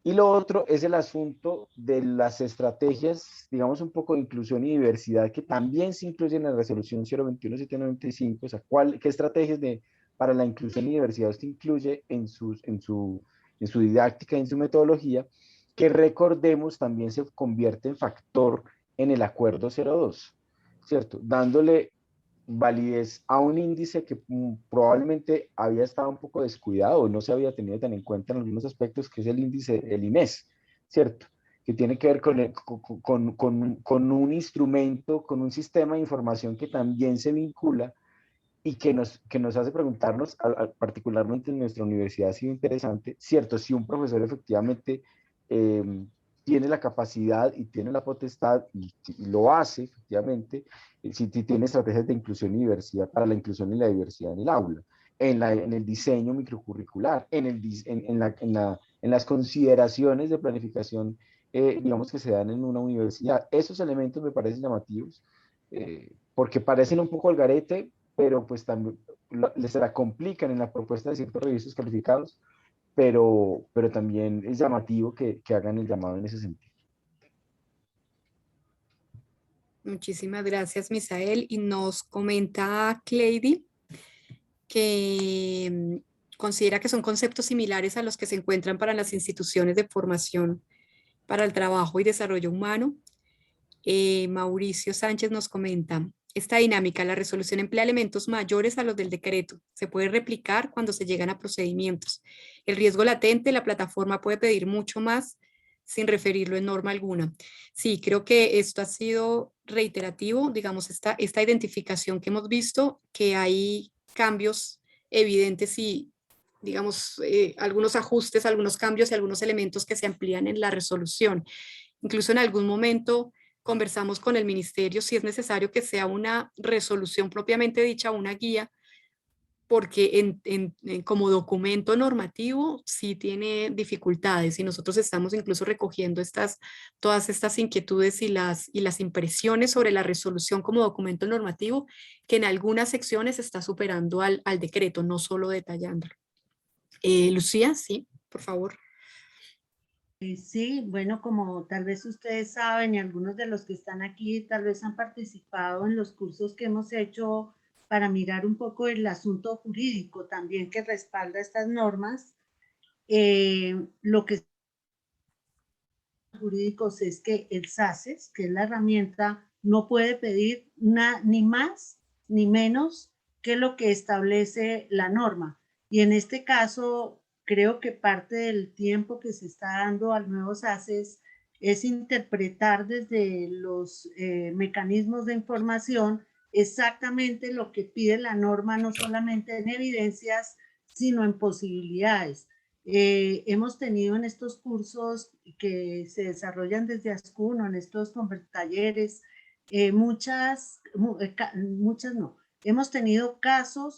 Y lo otro es el asunto de las estrategias, digamos, un poco de inclusión y diversidad, que también se incluyen en la resolución 021-795, o sea, qué estrategias para la inclusión y diversidad usted incluye en su didáctica, en su metodología, que recordemos también se convierte en factor en el acuerdo 02, ¿cierto? Dándole validez a un índice que probablemente había estado un poco descuidado o no se había tenido tan en cuenta en algunos aspectos, que es el índice, el INES, ¿cierto? Que tiene que ver con un instrumento, con un sistema de información que también se vincula y que nos hace preguntarnos, particularmente en nuestra universidad ha sido interesante, ¿cierto? Si un profesor efectivamente tiene la capacidad y tiene la potestad y lo hace efectivamente, si tiene estrategias de inclusión y diversidad para la inclusión y la diversidad en el aula, en el diseño microcurricular, en las consideraciones de planificación, digamos, que se dan en una universidad. Esos elementos me parecen llamativos, porque parecen un poco al garete, pero pues también se la complican en la propuesta de ciertos registros calificados, pero también es llamativo que hagan el llamado en ese sentido. Muchísimas gracias, Misael. Y nos comenta Cleidy que considera que son conceptos similares a los que se encuentran para las instituciones de formación para el trabajo y desarrollo humano. Mauricio Sánchez nos comenta, esta dinámica, la resolución emplea elementos mayores a los del decreto. Se puede replicar cuando se llegan a procedimientos. El riesgo latente, la plataforma puede pedir mucho más sin referirlo en norma alguna. Sí, creo que esto ha sido reiterativo, digamos, esta identificación que hemos visto, que hay cambios evidentes y, digamos, algunos ajustes, algunos cambios y algunos elementos que se amplían en la resolución. Incluso en algún momento conversamos con el ministerio si es necesario que sea una resolución propiamente dicha, una guía, porque como documento normativo sí tiene dificultades y nosotros estamos incluso recogiendo todas estas inquietudes y las impresiones sobre la resolución como documento normativo, que en algunas secciones está superando al decreto, no solo detallándolo. Lucía, sí, por favor. Sí, bueno, como tal vez ustedes saben y algunos de los que están aquí tal vez han participado en los cursos que hemos hecho para mirar un poco el asunto jurídico también que respalda estas normas, lo que jurídicos es que el SACES, que es la herramienta, no puede pedir ni más ni menos que lo que establece la norma. Y en este caso, creo que parte del tiempo que se está dando al nuevo SACES es interpretar desde los mecanismos de información exactamente lo que pide la norma, no solamente en evidencias, sino en posibilidades. Hemos tenido en estos cursos que se desarrollan desde ASCUN o en estos talleres, muchas no. Hemos tenido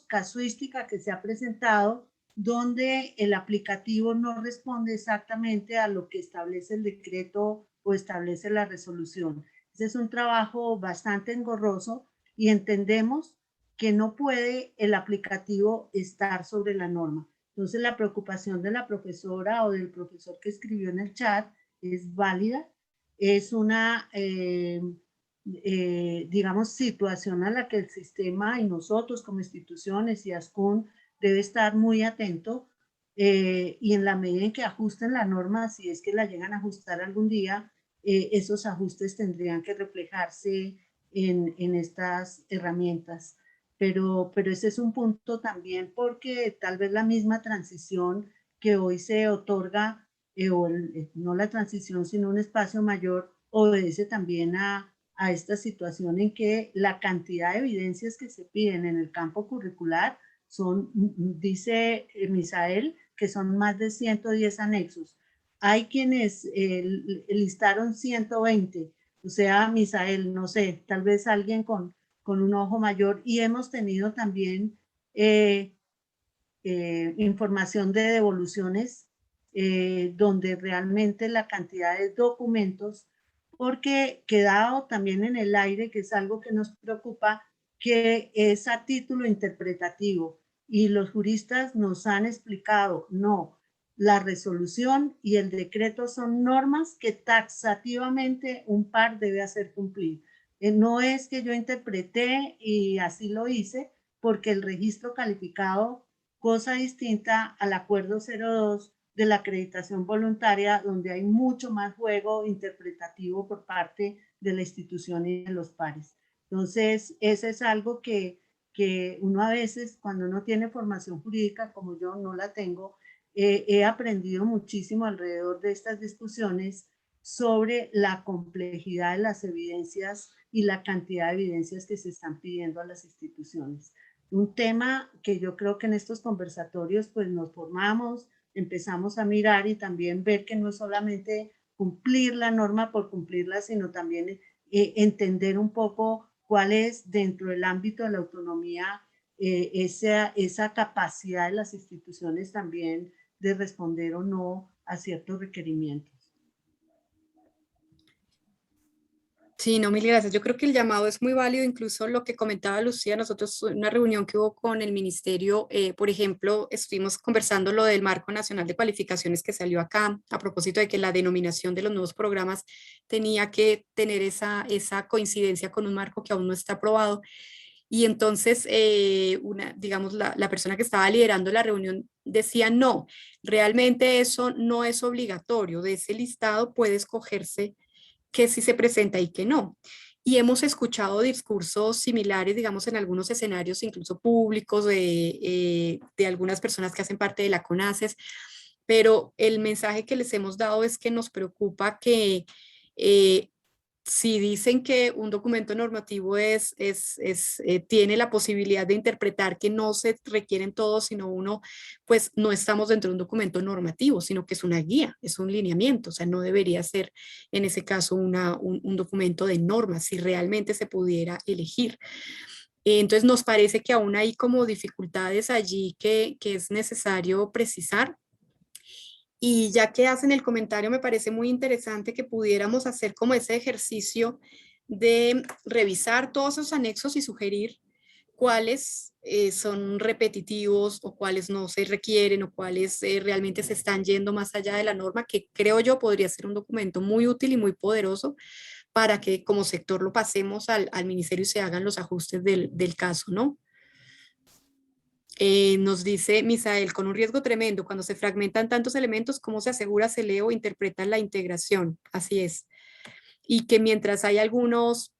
casuística que se ha presentado donde el aplicativo no responde exactamente a lo que establece el decreto o establece la resolución. Ese es un trabajo bastante engorroso y entendemos que no puede el aplicativo estar sobre la norma. Entonces la preocupación de la profesora o del profesor que escribió en el chat es válida, es una, digamos, situación a la que el sistema y nosotros como instituciones y ASCUN debe estar muy atento y en la medida en que ajusten la norma, si es que la llegan a ajustar algún día, esos ajustes tendrían que reflejarse en estas herramientas. Pero ese es un punto también porque tal vez la misma transición que hoy se otorga, no la transición, sino un espacio mayor, obedece también a esta situación en que la cantidad de evidencias que se piden en el campo curricular son, dice Misael, que son más de 110 anexos. Hay quienes listaron 120. o sea, Misael, no sé, tal vez alguien con un ojo mayor, y hemos tenido también información de devoluciones donde realmente la cantidad de documentos, porque quedado también en el aire, que es algo que nos preocupa, que es a título interpretativo, y los juristas nos han explicado, no, la resolución y el decreto son normas que taxativamente un par debe hacer cumplir. No es que yo interpreté y así lo hice, porque el registro calificado, cosa distinta al acuerdo 02 de la acreditación voluntaria, donde hay mucho más juego interpretativo por parte de la institución y de los pares. Entonces, eso es algo que uno a veces, cuando no tiene formación jurídica, como yo no la tengo, he aprendido muchísimo alrededor de estas discusiones sobre la complejidad de las evidencias y la cantidad de evidencias que se están pidiendo a las instituciones. Un tema que yo creo que en estos conversatorios pues nos formamos, empezamos a mirar y también ver que no es solamente cumplir la norma por cumplirla, sino también entender un poco cuál es dentro del ámbito de la autonomía esa capacidad de las instituciones también de responder o no a ciertos requerimientos. Sí, no, mil gracias. Yo creo que el llamado es muy válido, incluso lo que comentaba Lucía, nosotros en una reunión que hubo con el ministerio, por ejemplo, estuvimos conversando lo del Marco Nacional de Cualificaciones que salió acá, a propósito de que la denominación de los nuevos programas tenía que tener esa coincidencia con un marco que aún no está aprobado. Y entonces, digamos, la persona que estaba liderando la reunión decía, no, realmente eso no es obligatorio, de ese listado puede escogerse que sí se presenta y que no. Y hemos escuchado discursos similares, digamos, en algunos escenarios, incluso públicos, de algunas personas que hacen parte de la CONACES, pero el mensaje que les hemos dado es que nos preocupa que si dicen que un documento normativo tiene la posibilidad de interpretar que no se requieren todos, sino uno, pues no estamos dentro de un documento normativo, sino que es una guía, es un lineamiento, o sea, no debería ser en ese caso un documento de normas, si realmente se pudiera elegir. Entonces nos parece que aún hay como dificultades allí que es necesario precisar. Y ya que hacen el comentario, me parece muy interesante que pudiéramos hacer como ese ejercicio de revisar todos esos anexos y sugerir cuáles son repetitivos o cuáles no se requieren o cuáles realmente se están yendo más allá de la norma, que creo yo podría ser un documento muy útil y muy poderoso para que como sector lo pasemos al ministerio y se hagan los ajustes del caso, ¿no? Nos dice Misael, con un riesgo tremendo, cuando se fragmentan tantos elementos, ¿cómo se asegura, se lee o interpreta la integración? Así es. Y que mientras hay algunas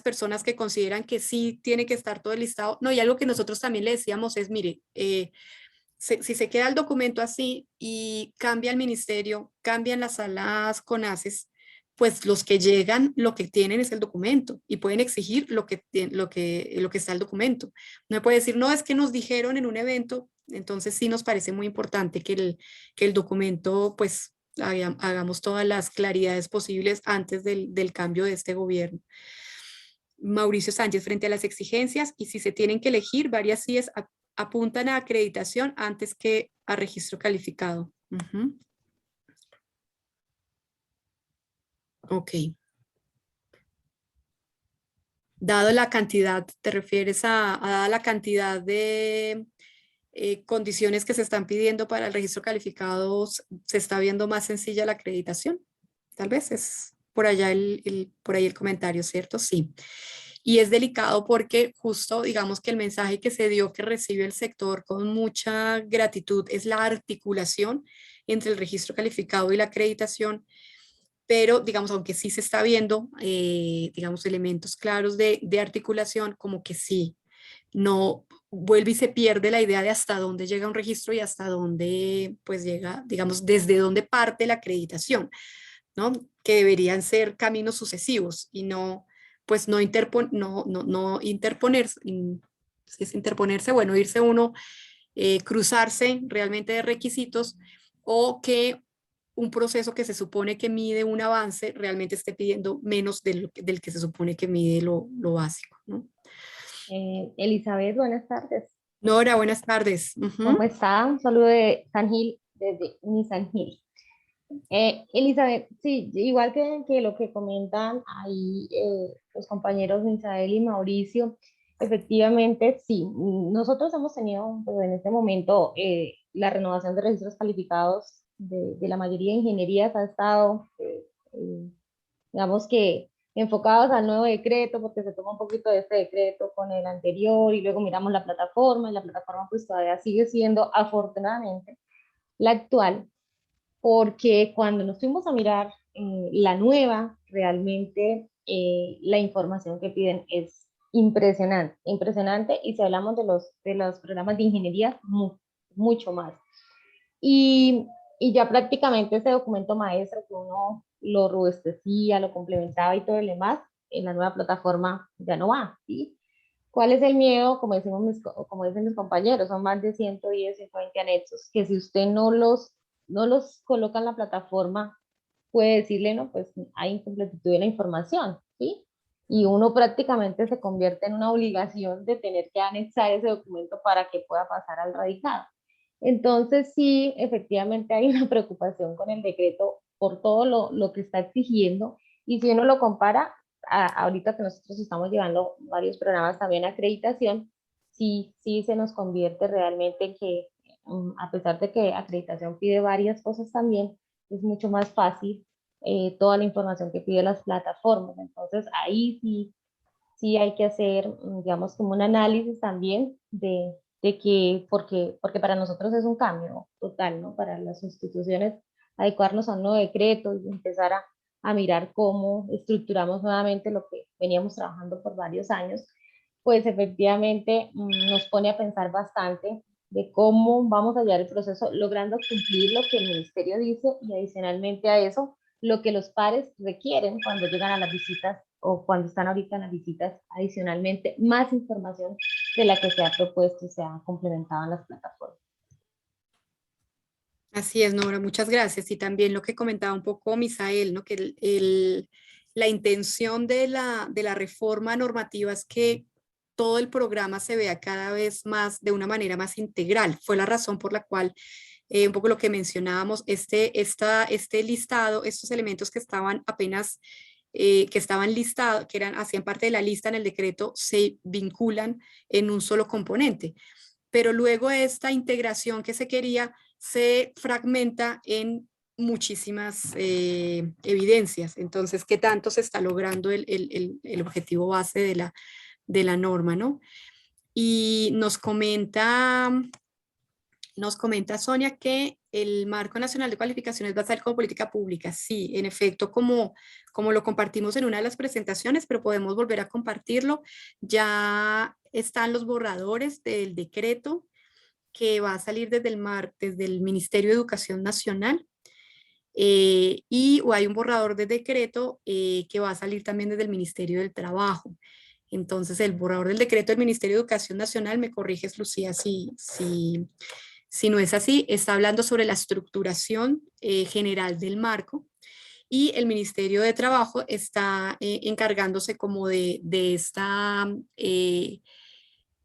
personas que consideran que sí tiene que estar todo el listado, no, y algo que nosotros también le decíamos es, mire, si se queda el documento así y cambia el ministerio, cambian las salas CONACES, pues los que llegan lo que tienen es el documento y pueden exigir lo que está el documento. No me puede decir, no, es que nos dijeron en un evento, entonces sí nos parece muy importante que el documento, pues hagamos todas las claridades posibles antes del cambio de este gobierno. Mauricio Sánchez, frente a las exigencias y si se tienen que elegir, varias CIEs apuntan a acreditación antes que a registro calificado. Ok. Dado la cantidad, ¿te refieres a dada la cantidad de condiciones que se están pidiendo para el registro calificado, se está viendo más sencilla la acreditación? Tal vez es por allá por ahí el comentario, ¿cierto? Sí. Y es delicado porque justo, digamos que el mensaje que se dio, que recibe el sector con mucha gratitud, es la articulación entre el registro calificado y la acreditación, pero digamos, aunque sí se está viendo, digamos, elementos claros de articulación, como que sí, no vuelve y se pierde la idea de hasta dónde llega un registro y hasta dónde, pues llega, digamos, desde dónde parte la acreditación, ¿no? Que deberían ser caminos sucesivos y no, pues no interponerse, si es interponerse, bueno, irse uno, cruzarse realmente de requisitos o que un proceso que se supone que mide un avance realmente esté pidiendo menos del que se supone que mide lo básico, ¿no? Elizabeth, buenas tardes. Nora, buenas tardes. ¿Cómo está? Un saludo de San Gil, desde Unisan Gil. Elizabeth, sí, igual que lo que comentan ahí los compañeros Misael y Mauricio, efectivamente sí, nosotros hemos tenido pues, en este momento la renovación de registros calificados de la mayoría de ingenierías ha estado, digamos que enfocados al nuevo decreto, porque se toma un poquito de este decreto con el anterior y luego miramos la plataforma y la plataforma pues todavía sigue siendo afortunadamente la actual, porque cuando nos fuimos a mirar la nueva, realmente la información que piden es impresionante, impresionante, y si hablamos de los programas de ingeniería, mucho más. Y ya prácticamente ese documento maestro que uno lo robustecía, lo complementaba y todo lo demás, en la nueva plataforma ya no va, ¿sí? ¿Cuál es el miedo? Como dicen mis compañeros, son más de 110, 120 anexos, que si usted no los coloca en la plataforma, puede decirle, no, pues hay incompletitud de la información, ¿sí? Y uno prácticamente se convierte en una obligación de tener que anexar ese documento para que pueda pasar al radicado. Entonces, sí, efectivamente hay una preocupación con el decreto por todo lo que está exigiendo, y si uno lo compara, ahorita que nosotros estamos llevando varios programas también a acreditación, sí se nos convierte realmente en que, a pesar de que acreditación pide varias cosas también, es mucho más fácil toda la información que pide las plataformas. Entonces, ahí sí hay que hacer, digamos, como un análisis también de que, porque para nosotros es un cambio total, ¿no? Para las instituciones, adecuarnos a un nuevo decreto y empezar a mirar cómo estructuramos nuevamente lo que veníamos trabajando por varios años, pues efectivamente nos pone a pensar bastante de cómo vamos a llevar el proceso logrando cumplir lo que el ministerio dice, y adicionalmente a eso, lo que los pares requieren cuando llegan a las visitas o cuando están ahorita en las visitas, adicionalmente más información de la que se ha propuesto y se ha complementado en las plataformas. Así es, Nora, muchas gracias. Y también lo que comentaba un poco Misael, ¿no? Que la intención de la reforma normativa es que todo el programa se vea cada vez más de una manera más integral. Fue la razón por la cual, un poco lo que mencionábamos, este listado, estos elementos que estaban apenas, que estaban listados, que hacían parte de la lista en el decreto, se vinculan en un solo componente. Pero luego esta integración que se quería se fragmenta en muchísimas evidencias. Entonces, ¿qué tanto se está logrando el objetivo base de la norma, ¿no? Y nos comenta Sonia que el Marco Nacional de Cualificaciones va a ser como política pública. Sí, en efecto, como lo compartimos en una de las presentaciones, pero podemos volver a compartirlo. Ya están los borradores del decreto que va a salir desde el Ministerio de Educación Nacional, y hay un borrador de decreto que va a salir también desde el Ministerio del Trabajo. Entonces, el borrador del decreto del Ministerio de Educación Nacional, me corriges, Lucía, si no es así, está hablando sobre la estructuración general del marco, y el Ministerio de Trabajo está encargándose como de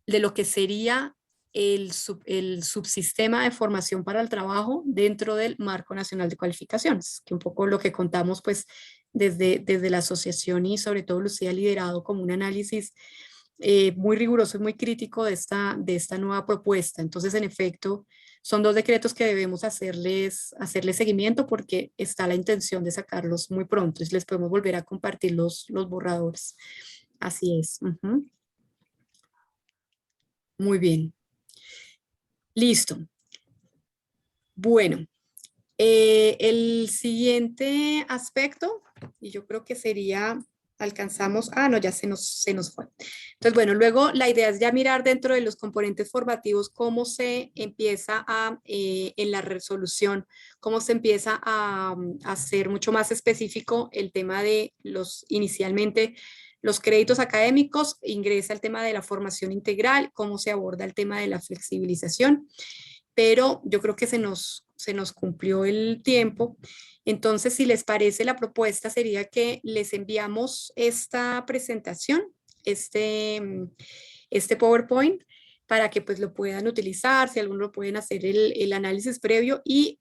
lo que sería el subsistema de formación para el trabajo dentro del Marco Nacional de Cualificaciones, que un poco lo que contamos pues desde la asociación, y sobre todo Lucía ha liderado como un análisis muy riguroso y muy crítico de esta nueva propuesta. Entonces, en efecto, son dos decretos que debemos hacerles seguimiento, porque está la intención de sacarlos muy pronto, y les podemos volver a compartir los borradores. Así es. Muy bien. Listo. Bueno, el siguiente aspecto, y yo creo que sería, alcanzamos, no, ya se nos fue. Entonces, bueno, luego la idea es ya mirar dentro de los componentes formativos cómo se empieza en la resolución, cómo se empieza a hacer mucho más específico el tema de inicialmente, los créditos académicos, ingresa el tema de la formación integral, cómo se aborda el tema de la flexibilización, pero yo creo que se nos se nos cumplió el tiempo. Entonces, si les parece, la propuesta sería que les enviamos esta presentación, este PowerPoint, para que pues lo puedan utilizar, si algunos lo pueden hacer el análisis previo, y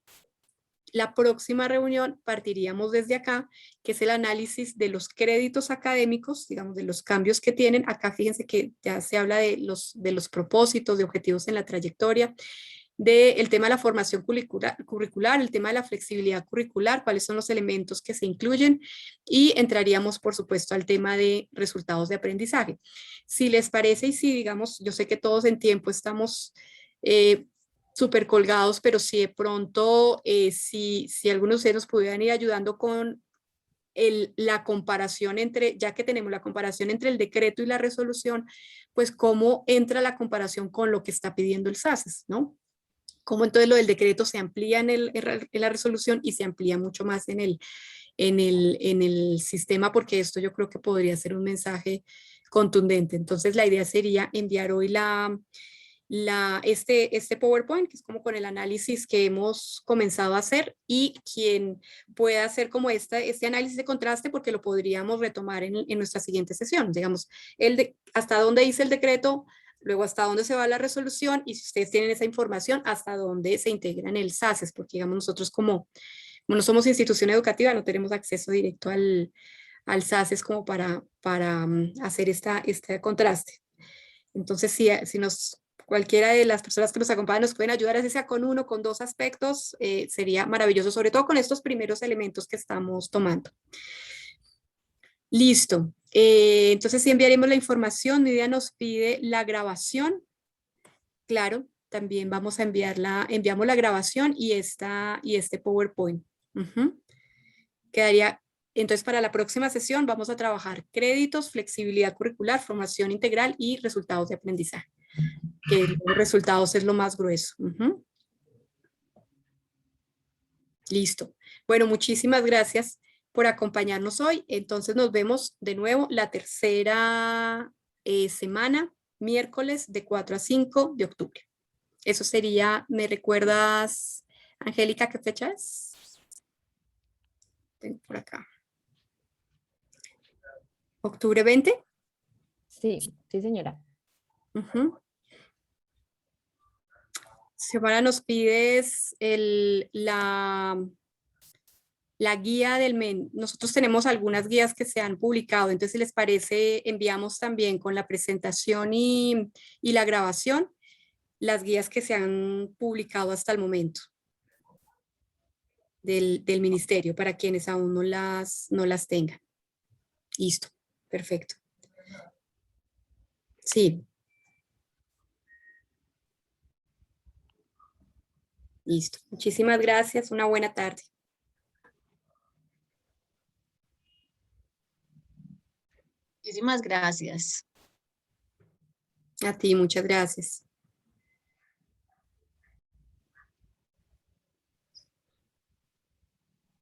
la próxima reunión partiríamos desde acá, que es el análisis de los créditos académicos, digamos, de los cambios que tienen. Acá fíjense que ya se habla de los propósitos, de objetivos en la trayectoria, del tema de la formación curricular, el tema de la flexibilidad curricular, cuáles son los elementos que se incluyen, y entraríamos, por supuesto, al tema de resultados de aprendizaje. Si les parece, y si, digamos, yo sé que todos en tiempo estamos súper colgados, pero si de pronto, si algunos de ustedes nos pudieran ir ayudando con la comparación entre, ya que tenemos la comparación entre el decreto y la resolución, pues cómo entra la comparación con lo que está pidiendo el SACES, ¿no? Cómo entonces lo del decreto se amplía en la resolución y se amplía mucho más en el sistema, porque esto yo creo que podría ser un mensaje contundente. Entonces la idea sería enviar hoy este PowerPoint, que es como con el análisis que hemos comenzado a hacer, y quien pueda hacer como este análisis de contraste, porque lo podríamos retomar en nuestra siguiente sesión, digamos, hasta dónde dice el decreto, luego hasta dónde se va la resolución, y si ustedes tienen esa información, hasta dónde se integra en el SACES, porque digamos nosotros como no somos institución educativa, no tenemos acceso directo al SACES como para hacer este contraste. Entonces, si cualquiera de las personas que nos acompañan nos pueden ayudar, así sea con uno, con dos aspectos, sería maravilloso, sobre todo con estos primeros elementos que estamos tomando. Listo. Entonces, sí enviaremos la información. Nidia nos pide la grabación. Claro, también vamos a enviamos la grabación y este PowerPoint. Quedaría, entonces, para la próxima sesión vamos a trabajar créditos, flexibilidad curricular, formación integral y resultados de aprendizaje, que los resultados es lo más grueso. Listo. Bueno, muchísimas gracias por acompañarnos hoy. Entonces nos vemos de nuevo la tercera semana, miércoles de 4 a 5 de octubre. Eso sería, ¿me recuerdas, Angélica, qué fecha es? Tengo por acá. ¿Octubre 20? Sí, sí, señora. Xiomara, nos pides la guía del MEN. Nosotros tenemos algunas guías que se han publicado, entonces si les parece, enviamos también con la presentación y la grabación las guías que se han publicado hasta el momento del ministerio, para quienes aún no las tengan. Listo, perfecto. Sí. Listo. Muchísimas gracias. Una buena tarde. Muchísimas gracias. A ti, muchas gracias.